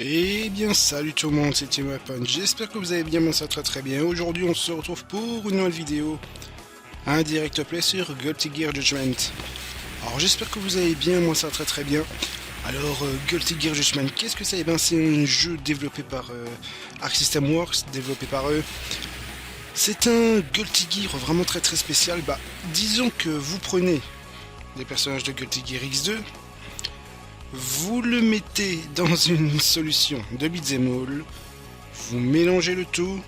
Eh bien salut tout le monde, c'est Team Weapon, j'espère que vous allez bien, moi ça va très bien. Aujourd'hui on se retrouve pour une nouvelle vidéo, un direct play sur Guilty Gear Judgment. Alors j'espère que vous allez bien, moi ça va très bien. Alors Guilty Gear Judgment, qu'est-ce que c'est? Eh bien c'est un jeu développé par Arc System Works, développé par eux. C'est un Guilty Gear vraiment très spécial. Disons que vous prenez des personnages de Guilty Gear X2, vous le mettez dans une solution de beat'em all, vous mélangez le tout,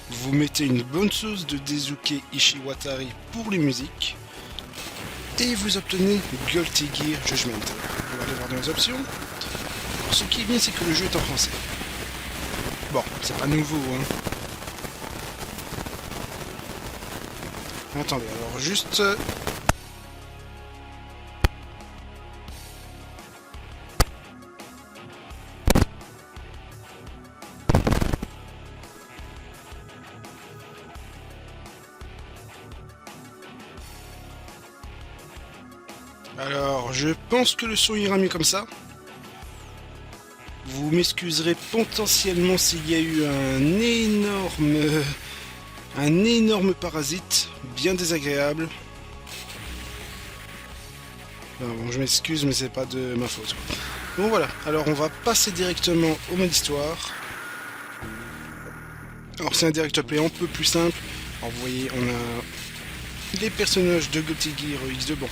vous mettez une bonne sauce de Daisuke Ishiwatari pour les musiques, et vous obtenez Guilty Gear Judgment. On va aller voir dans les options. Alors, ce qui est bien, c'est que le jeu est en français. Bon, c'est pas nouveau, hein. Attendez, alors juste... Alors, je pense que le son ira mieux comme ça. Vous m'excuserez potentiellement s'il y a eu un énorme parasite, bien désagréable. Bon, je m'excuse, mais c'est pas de ma faute. Bon voilà, alors on va passer directement au mode histoire. Alors c'est un direct play un peu plus simple. Alors vous voyez, on a les personnages de Guilty Gear X2, bon.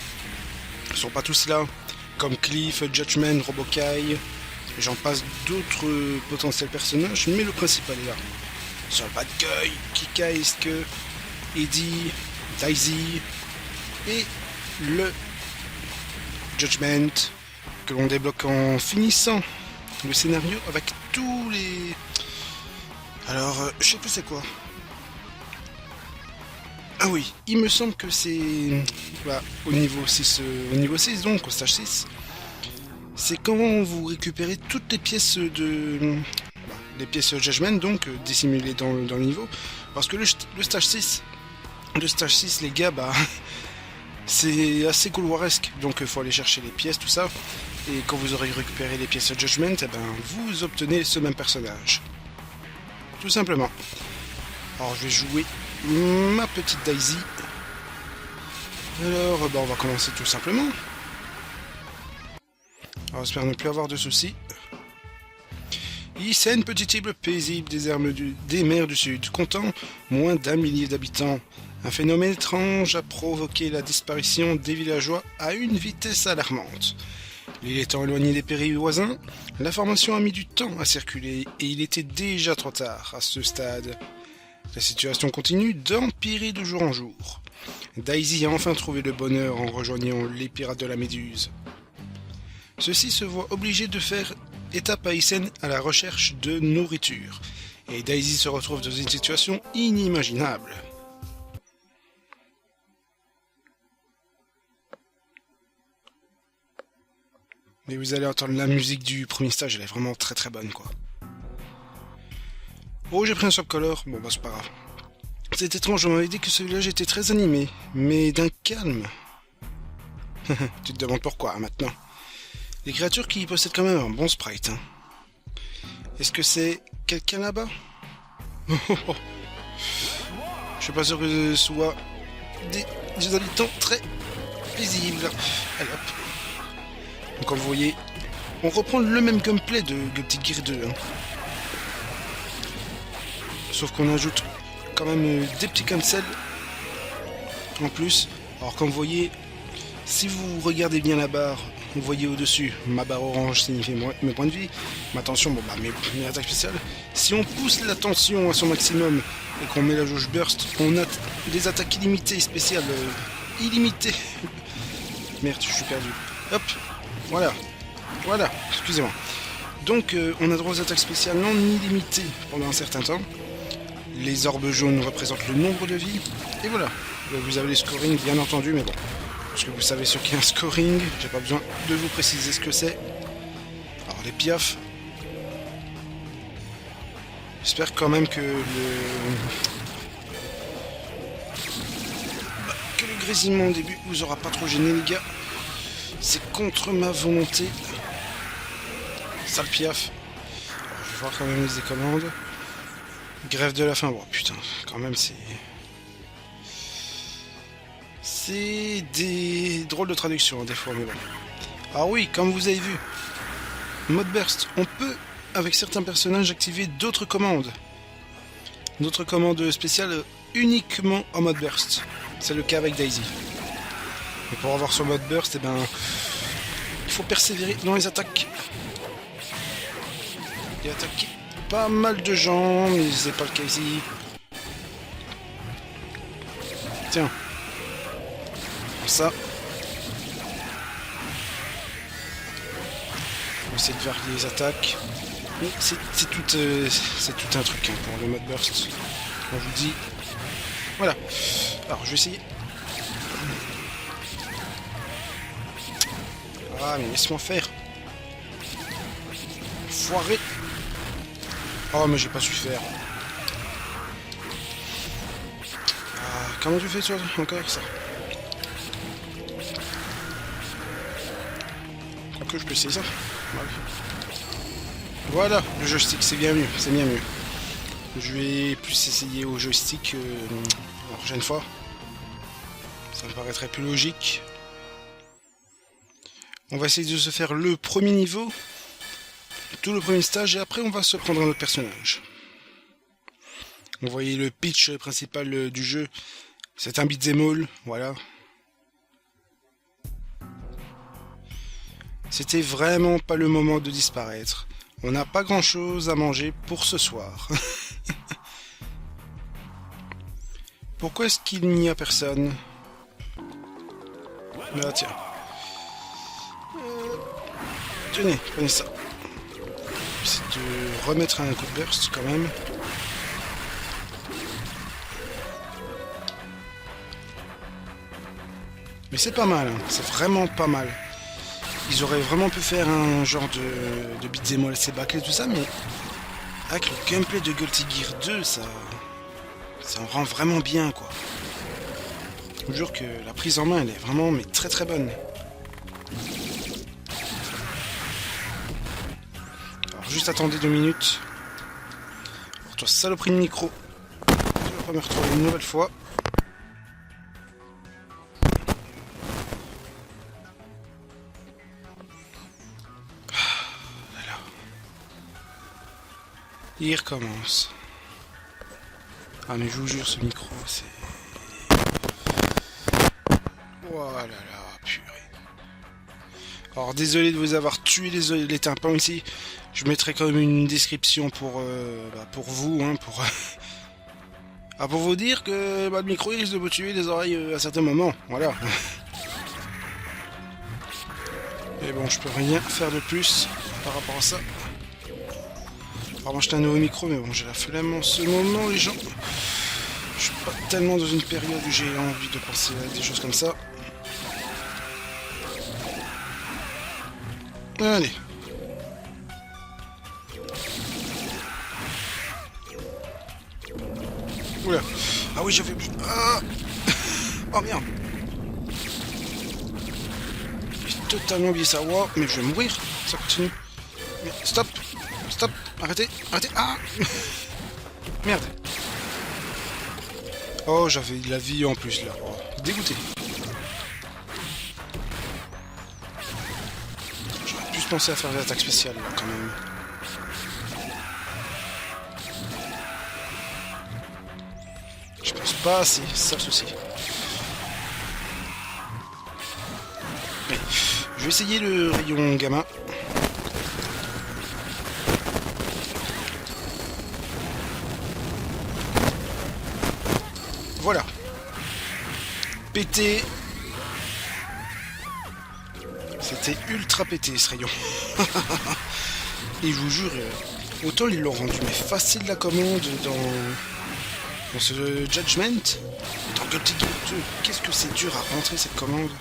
Ils sont pas tous là, comme Cliff, Judgment, Robokai, j'en passe d'autres potentiels personnages, mais le principal est là. Sur le Bad Guy, Kika, Eske, Eddie, Daisy et le Judgment que l'on débloque en finissant le scénario avec tous les... Alors, je sais plus c'est quoi. Ah oui, il me semble que c'est au niveau 6, donc au stage 6, c'est quand vous récupérez toutes les pièces de les pièces Judgment, donc dissimulées dans le niveau, parce que le stage 6, les gars, c'est assez couloiresque, donc il faut aller chercher les pièces, tout ça, et quand vous aurez récupéré les pièces Judgment, vous obtenez ce même personnage, tout simplement. Alors je vais jouer ma petite Daisy. Alors, on va commencer tout simplement. Alors, j'espère ne plus avoir de soucis. Ici, une petite île paisible des mers du Sud, comptant moins d'1 millier d'habitants. Un phénomène étrange a provoqué la disparition des villageois à une vitesse alarmante. L'île étant éloignée des pays voisins, l'information a mis du temps à circuler et il était déjà trop tard à ce stade. La situation continue d'empirer de jour en jour. Daisy a enfin trouvé le bonheur en rejoignant les pirates de la Méduse. Ceux-ci se voient obligés de faire étape à Isen à la recherche de nourriture, et Daisy se retrouve dans une situation inimaginable. Mais vous allez entendre la musique du premier stage, elle est vraiment très bonne quoi. Oh, j'ai pris un subcolor, bon c'est pas grave. C'est étrange, on m'avait dit que ce village était très animé, mais d'un calme. Tu te demandes pourquoi maintenant. Les créatures qui possèdent quand même un bon sprite. Hein. Est-ce que c'est quelqu'un là-bas? Je suis pas sûr que ce soit des habitants très paisibles. Allez hop. Donc comme vous voyez, on reprend le même gameplay de Guilty Gear 2. Hein. Sauf qu'on ajoute quand même des petits cancels en plus. Alors comme vous voyez, si vous regardez bien la barre, vous voyez au-dessus, ma barre orange signifie mes points de vie, ma tension, mes attaques spéciales. Si on pousse la tension à son maximum et qu'on met la jauge burst, on a des attaques illimitées, spéciales, illimitées. Merde, je suis perdu. Hop, voilà, excusez-moi. Donc on a droit aux attaques spéciales non illimitées pendant un certain temps. Les orbes jaunes représentent le nombre de vies. Et voilà. Vous avez les scoring bien entendu, mais bon. Parce que vous savez ce qu'est un scoring, j'ai pas besoin de vous préciser ce que c'est. Alors les piafs. J'espère quand même que le grésillement au début vous aura pas trop gêné les gars. C'est contre ma volonté. Sale piaf. vais voir quand même les commandes. Grève de la faim, bon putain, quand même c'est... C'est des drôles de traduction des fois, mais bon. Alors oui, comme vous avez vu, mode burst, on peut, avec certains personnages, activer d'autres commandes. D'autres commandes spéciales uniquement en mode burst. C'est le cas avec Daisy. Et pour avoir son mode burst, eh ben, il faut persévérer dans les attaques. Et attaquer pas mal de gens, mais c'est pas le cas ici. Tiens. Ça. On va essayer de varier les attaques. C'est tout un truc hein, pour le mode burst. On vous dit. Voilà. Alors je vais essayer. Ah mais laisse-moi faire. Foiré. Oh mais j'ai pas su faire. Ah, comment tu fais toi encore ça? Que je peux essayer ça. Voilà, le joystick, c'est bien mieux, c'est bien mieux. Je vais plus essayer au joystick la prochaine fois. Ça me paraîtrait plus logique. On va essayer de se faire le premier niveau, tout le premier stage, et après on va se prendre un autre personnage. Vous voyez le pitch principal du jeu, c'est un beat'em all, voilà. C'était vraiment pas le moment de disparaître. On n'a pas grand chose à manger pour ce soir. Pourquoi est-ce qu'il n'y a personne? Ah tiens. Tenez, prenez ça. C'est de remettre un coup de burst quand même. Mais c'est pas mal, hein. C'est vraiment pas mal. Ils auraient vraiment pu faire un genre de beat'em all assez bâclé et tout ça, mais avec le gameplay de Guilty Gear 2, ça en rend vraiment bien, quoi. Je vous jure que la prise en main, elle est vraiment mais très très bonne. Alors juste attendez 2 minutes. Pour toi, saloperie de micro. Je vais pas me retrouver une nouvelle fois. Il recommence. Ah mais je vous jure, ce micro, c'est... Oh là là, purée. Alors désolé de vous avoir tué les tympans ici. Je mettrai quand même une description pour vous, hein, pour vous dire que le micro il risque de vous tuer les oreilles à certains moments. Voilà. Mais bon, je peux rien faire de plus par rapport à ça. Alors moi j'étais un nouveau micro, mais bon, j'ai la flemme en ce moment, les gens. Je suis pas tellement dans une période où j'ai envie de penser à des choses comme ça. Allez. Oula. Ah oui, j'avais... Ah oh merde. J'ai totalement oublié ça. Wow, mais je vais mourir. Ça continue. Mais stop. Stop. Arrêtez. Arrêtez. Ah merde. Oh, j'avais de la vie en plus là. Oh, dégoûté. J'aurais pu penser à faire des attaques spéciales là quand même. Je pense pas assez, c'est ça le souci. Mais je vais essayer le rayon gamma. Voilà. Pété. C'était ultra pété ce rayon. Et je vous jure, autant ils l'ont rendu mais facile la commande dans ce Judgment. Dans Guilty Gear 2, qu'est-ce que c'est dur à rentrer cette commande.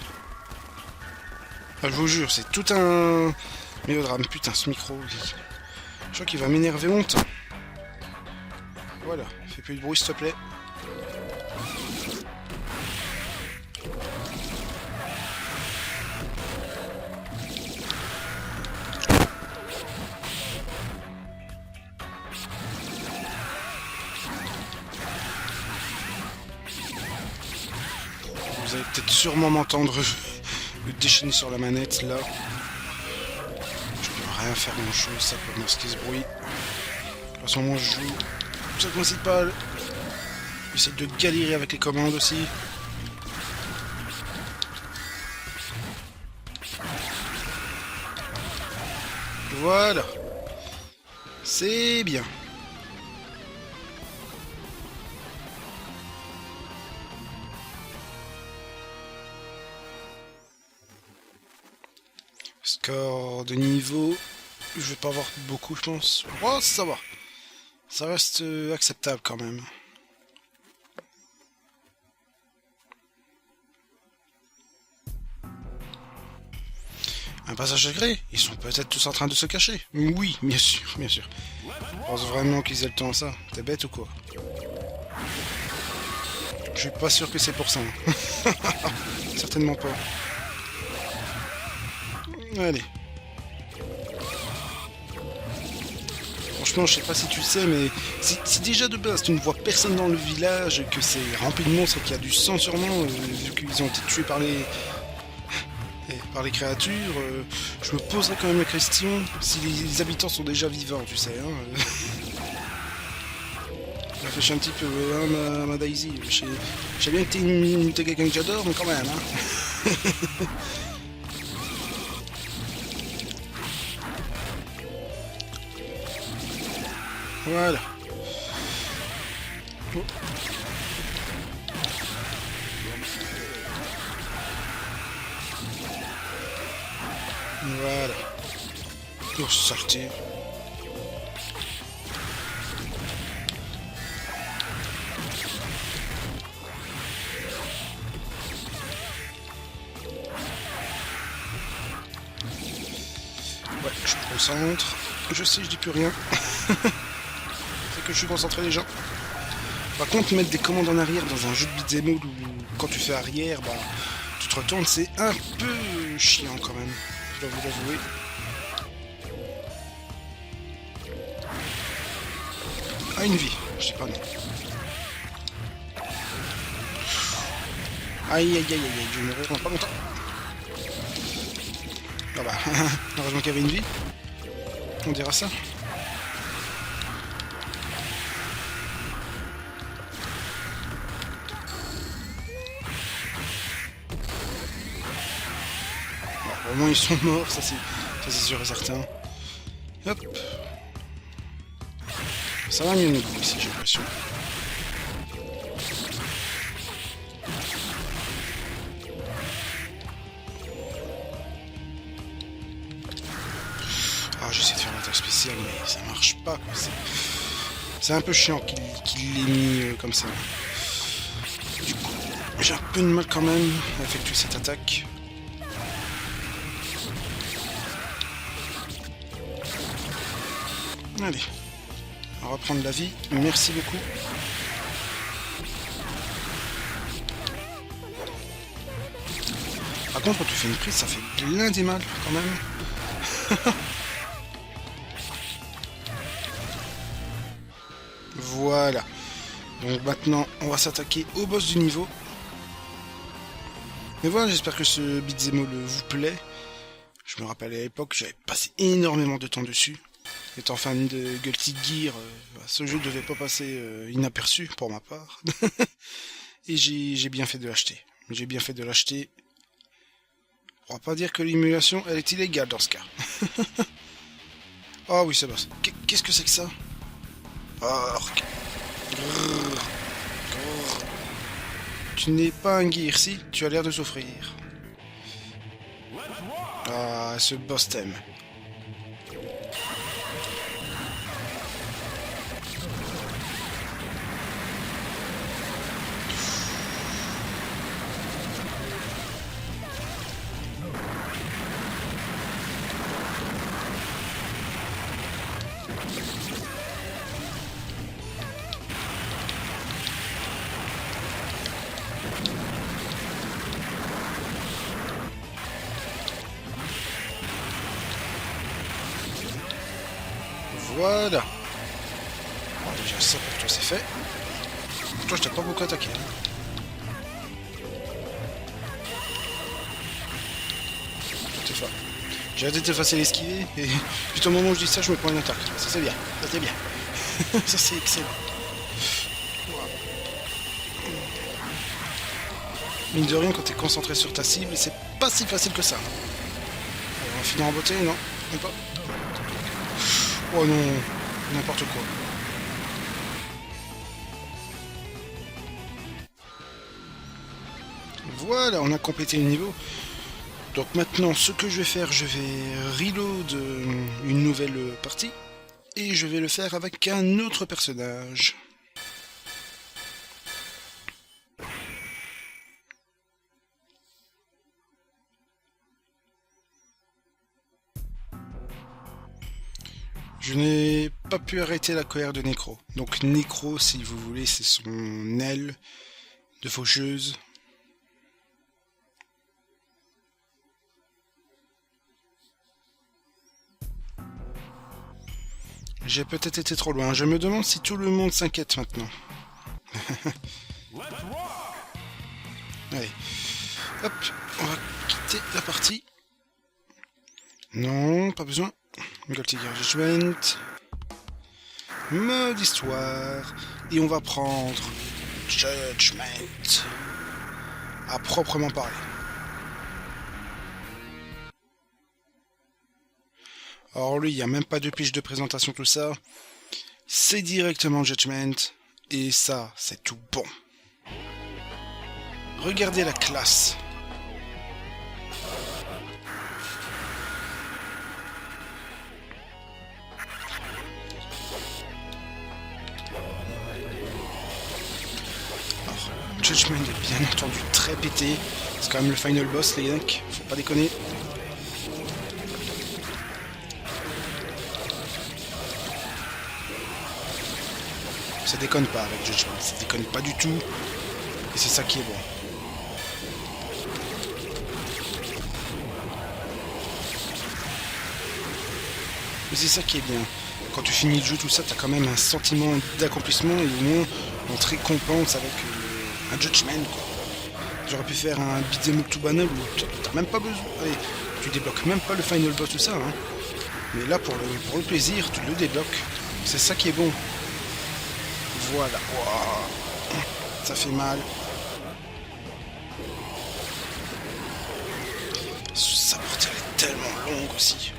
Ah, je vous jure, c'est tout un mélodrame. Putain, ce micro, je crois qu'il va m'énerver longtemps. Voilà, fais plus de bruit s'il te plaît. Vous allez peut-être sûrement m'entendre le déchaîner sur la manette là. Je peux rien faire grand chose, ça peut masquer ce bruit. En ce moment je joue le principal. J'essaie de galérer avec les commandes aussi. Voilà. C'est bien. Score de niveau. Je vais pas avoir beaucoup, je pense. Oh, ça va. Ça reste acceptable quand même. Un passage secret? Ils sont peut-être tous en train de se cacher. Oui, bien sûr, bien sûr. Je pense vraiment qu'ils aient le temps à ça. T'es bête ou quoi? Je suis pas sûr que c'est pour ça. Hein. Certainement pas. Allez. Franchement, je sais pas si tu sais, mais si déjà de base tu ne vois personne dans le village, que c'est rempli de monstres et qu'il y a du sang sûrement, vu qu'ils ont été tués par les créatures, je me poserais quand même la question si les habitants sont déjà vivants, tu sais. Hein, ça réfléchis un petit peu, hein, ma Daisy. Je sais bien que t'es quelqu'un que j'adore, mais quand même. Hein. Voilà. Oh. Voilà. Oh, saleté. Ouais, je me concentre. Je sais, je dis plus rien. C'est que je suis concentré déjà. Par contre, mettre des commandes en arrière dans un jeu de beat'em all où quand tu fais arrière, bah, tu te retournes, c'est un peu chiant quand même. Je dois vous l'avouer. Ah, une vie, je sais pas non. Aïe aïe aïe aïe aïe, je vais mourir dans pas longtemps. Ah bah, heureusement qu'il y avait une vie. On dira ça. Bon, au moins ils sont morts, ça c'est sûr et certain. Hop. Ça va mieux niveau ici, j'ai l'impression. Ah, j'essaie de faire l'attaque spéciale, mais ça marche pas, quoi. C'est un peu chiant qu'il l'ait mis comme ça. Du coup, j'ai un peu de mal quand même à effectuer cette attaque. Allez, on va reprendre la vie. Merci beaucoup. Par contre, quand tu fais une prise, ça fait plein des mal quand même. Voilà. Donc maintenant, on va s'attaquer au boss du niveau. Mais voilà, j'espère que ce beat'em all vous plaît. Je me rappelle à l'époque, j'avais passé énormément de temps dessus. Étant fan de Guilty Gear, ce jeu devait pas passer inaperçu pour ma part. Et j'ai bien fait de l'acheter. J'ai bien fait de l'acheter. On va pas dire que l'émulation, elle est illégale dans ce cas. Ah oui, c'est boss. Qu'est-ce que c'est que ça? Oh, tu n'es pas un gear, si tu as l'air de souffrir. Ah, ce boss t'aime. Voilà. Bon, déjà ça pour toi c'est fait. Pour toi je t'ai pas beaucoup attaqué. Hein. J'ai arrêté de facile esquiver et juste au moment où je dis ça, je me prends une attaque. Ça c'est bien, ça c'est bien. Ça c'est excellent. Mine de rien, quand t'es concentré sur ta cible, c'est pas si facile que ça. Alors, on va finir en beauté, non? Même pas. Oh non, n'importe quoi. Voilà, on a complété le niveau. Donc maintenant, ce que je vais faire, je vais reload une nouvelle partie. Et je vais le faire avec un autre personnage. Je n'ai pas pu arrêter la colère de Necro. Donc Necro, si vous voulez, c'est son aile de faucheuse. J'ai peut-être été trop loin. Je me demande si tout le monde s'inquiète maintenant. Allez. Hop, on va quitter la partie. Non, pas besoin. Guilty Gear Judgment. Mode histoire. Et on va prendre Judgment. À proprement parler. Alors lui, il n'y a même pas de pitch de présentation, tout ça. C'est directement Judgment. Et ça, c'est tout bon. Regardez la classe. Alors, Judgment est bien entendu très pété. C'est quand même le final boss, les mecs. Faut pas déconner. Ça déconne pas avec Judgment, ça déconne pas du tout, et c'est ça qui est bon. Mais c'est ça qui est bien. Quand tu finis le jeu, tout ça, t'as quand même un sentiment d'accomplissement et au moins on te récompense avec un Judgment, quoi. J'aurais pu faire un beat'em up tout banal où t'as même pas besoin. Allez, tu débloques même pas le final boss, tout ça, hein. Mais là, pour le plaisir, tu le débloques. C'est ça qui est bon. Voilà, wow. Ça fait mal. Sa portée est tellement longue aussi.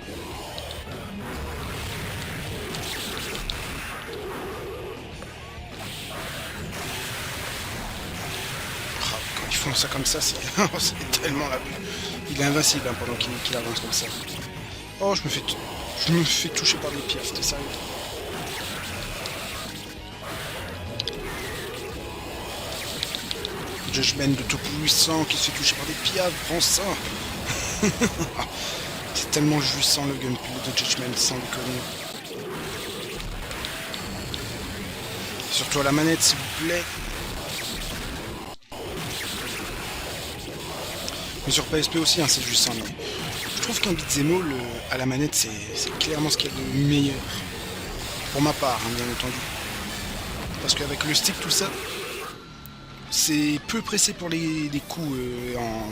Oh, quand ils font ça comme ça, c'est tellement la... Il est invincible, hein, pendant qu'il avance comme ça. Oh, je me fais toucher par des pièces, t'es sérieux? Judgment de tout puissant qui se fait toucher par des piaves, prends ça. C'est tellement jouissant le gameplay de Judgment, sans déconner. Surtout à la manette, s'il vous plaît. Mais sur PSP aussi, hein, c'est jouissant. Mais je trouve qu'un beat'em all à la manette, c'est clairement ce qu'il y a de meilleur. Pour ma part, hein, bien entendu. Parce qu'avec le stick, tout ça, c'est peu pressé pour les coups en...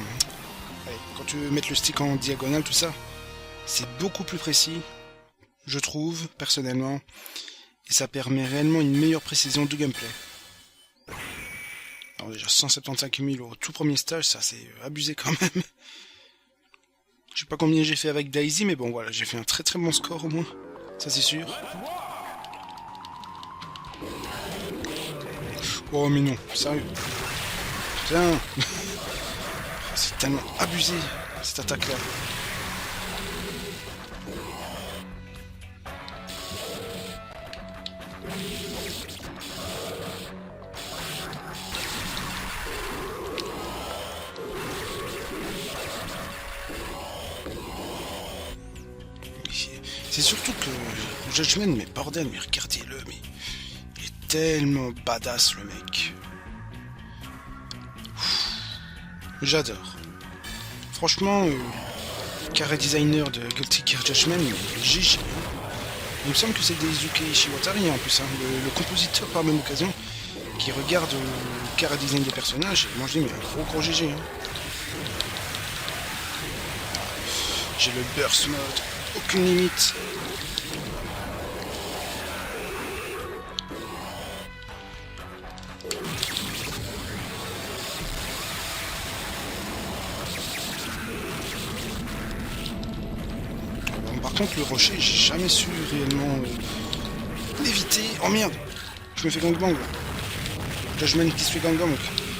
Allez, quand tu veux mettre le stick en diagonale, tout ça, c'est beaucoup plus précis, je trouve, personnellement. Et ça permet réellement une meilleure précision de gameplay. Alors déjà, 175 000 au tout premier stage, ça c'est abusé quand même. Je sais pas combien j'ai fait avec Daisy, mais bon voilà, j'ai fait un très très bon score au moins. Ça c'est sûr. Oh mais non, sérieux. Putain. C'est tellement abusé, cette attaque-là. C'est surtout que Judgment, mais bordel, mais regardez-le, mais il est tellement badass le mec. J'adore. Franchement, carré designer de Guilty Gear Judgment, GG. Il me semble que c'est Daisuke Ishiwatari en plus, hein, le compositeur par même occasion, qui regarde le carré design des personnages, et moi je dis mais un gros GG. Hein. J'ai le burst mode, aucune limite. Bon, par contre, le rocher, j'ai jamais su réellement l'éviter. Oh merde, je me fais gangbang. Judgment qui se fait gangbang.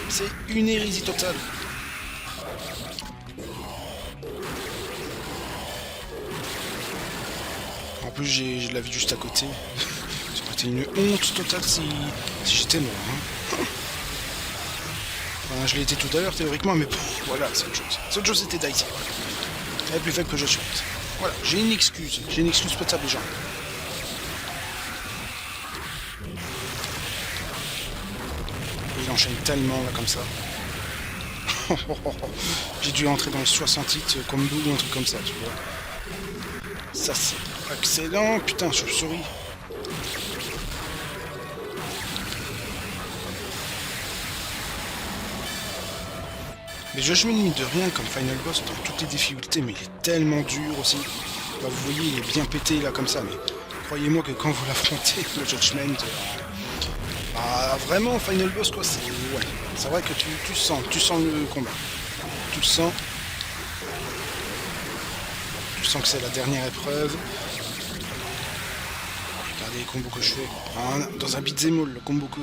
C'est une hérésie totale. En plus, j'ai de la vie juste à côté. Ça aurait été une honte totale si j'étais mort. Hein. Enfin, je l'ai été tout à l'heure théoriquement, mais voilà, c'est autre chose. C'est autre chose, c'était Daisy. Elle est plus faible que je souhaite. Voilà, j'ai une excuse. J'ai une excuse potable, les gens. Il enchaîne tellement là comme ça. J'ai dû entrer dans les 60 hits combo ou un truc comme ça, tu vois. Ça c'est excellent, putain, je souris. Mais Judgment, mine de rien, comme Final Boss dans toutes les difficultés, mais il est tellement dur aussi. Là, vous voyez, il est bien pété là comme ça, mais croyez-moi que quand vous l'affrontez, le Judgment, ah, vraiment, Final Boss, quoi, c'est... Ouais, c'est vrai que tu sens le combat. Tu le sens. Tu sens que c'est la dernière épreuve. Regardez les combos que je fais. Ah, dans un beat'em all, le combo que...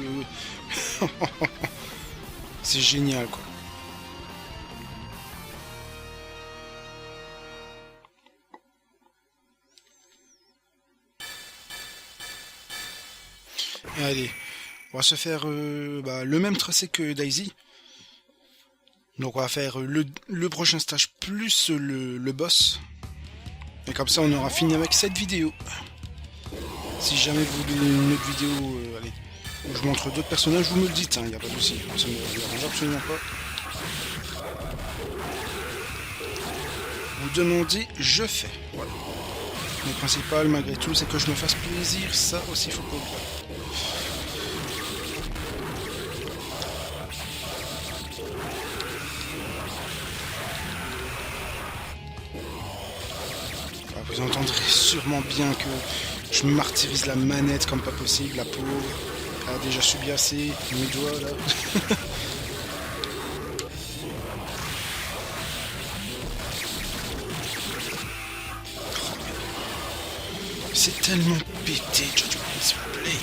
c'est génial, quoi. Allez, on va se faire le même tracé que Daisy. Donc on va faire le prochain stage plus le boss. Et comme ça on aura fini avec cette vidéo. Si jamais vous voulez une autre vidéo allez, où je montre d'autres personnages, vous me le dites, il n'y a pas de souci. Ça ne me dérange absolument pas. Vous demandez, je fais. Voilà. Le principal malgré tout c'est que je me fasse plaisir, ça aussi faut pas oublier. Vous entendrez sûrement bien que je martyrise la manette comme pas possible, la pauvre. Elle a déjà subi assez, mes doigts là. C'est tellement pété, Judgment, s'il vous plaît.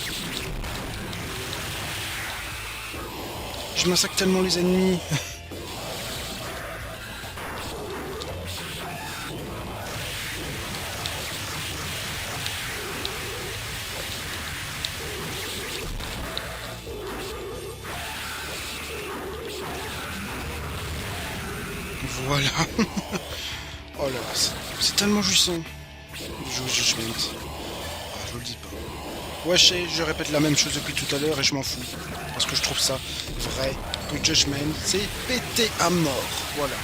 Je massacre tellement les ennemis. Voilà. Oh là là, c'est tellement jouissant. Je vous le dis pas. Ouais, je répète la même chose depuis tout à l'heure et je m'en fous. Parce que je trouve ça vrai. Que Judgment, c'est pété à mort. Voilà.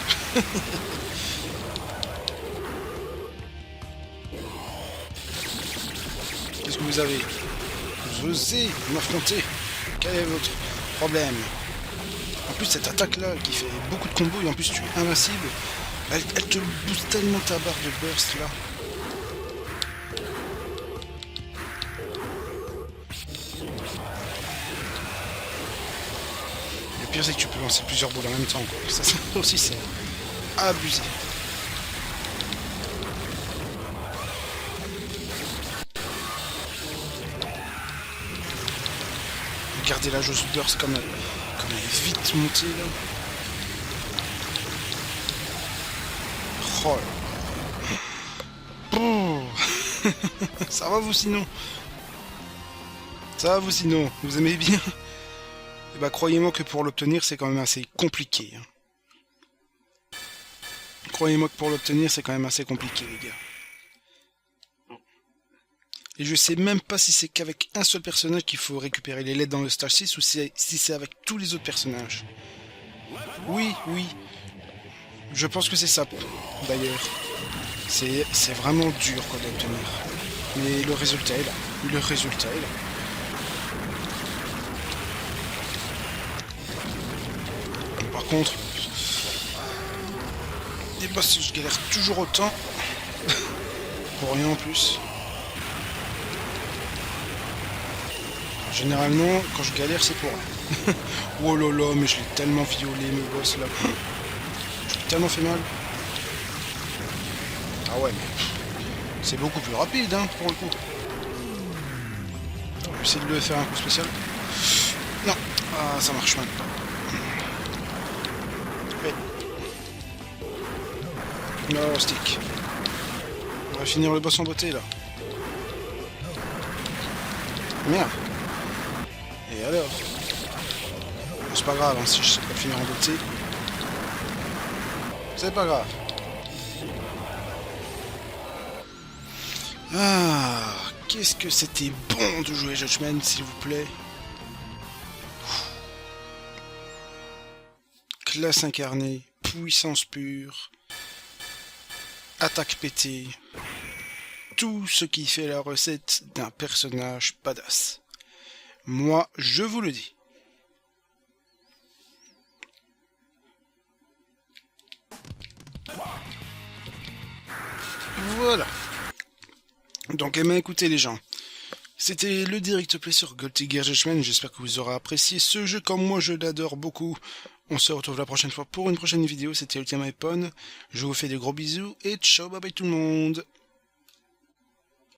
Qu'est-ce que vous avez? Vous osez m'affronter? Quel est votre problème? En plus, cette attaque-là, qui fait beaucoup de combos, et en plus tu es invincible, elle te booste tellement ta barre de burst, là. Le pire, c'est que tu peux lancer plusieurs boules en même temps, quoi. Ça aussi, c'est abusé. Regardez la jauge burst comme elle est vite montée, là. Oh là. Oh. Ça va vous sinon? Ça va vous sinon? Vous aimez bien? Et bah croyez-moi que pour l'obtenir c'est quand même assez compliqué. Croyez-moi que pour l'obtenir c'est quand même assez compliqué les gars. Et je sais même pas si c'est qu'avec un seul personnage qu'il faut récupérer les lettres dans le stage 6 ou si c'est avec tous les autres personnages. Oui, oui. Je pense que c'est ça d'ailleurs. C'est vraiment dur quoi d'obtenir. Mais le résultat est là. Le résultat est là. Par contre, les boss je galère toujours autant. Pour rien en plus. Généralement, quand je galère, c'est pour rien. Oh là là, mais je l'ai tellement violé, mes boss là. Je l'ai tellement fait mal. Ah ouais, mais c'est beaucoup plus rapide, hein, pour le coup. On va essayer de le faire un coup spécial. Non, ah, ça marche mal. Ouais. No, stick. On va finir le boss en beauté, là. Merde. Et alors? Bon, c'est pas grave, hein, si je sais pas finir en beauté. C'est pas grave. Ah, qu'est-ce que c'était bon de jouer Judgment, s'il vous plaît. Classe incarnée, puissance pure, attaque pétée, tout ce qui fait la recette d'un personnage badass. Moi, je vous le dis. Voilà. Donc, écoutez les gens. C'était le direct play sur Guilty Gear Judgment. J'espère que vous aurez apprécié ce jeu comme moi je l'adore beaucoup. On se retrouve la prochaine fois pour une prochaine vidéo. C'était Ultima Epon. Je vous fais des gros bisous et ciao bye bye tout le monde.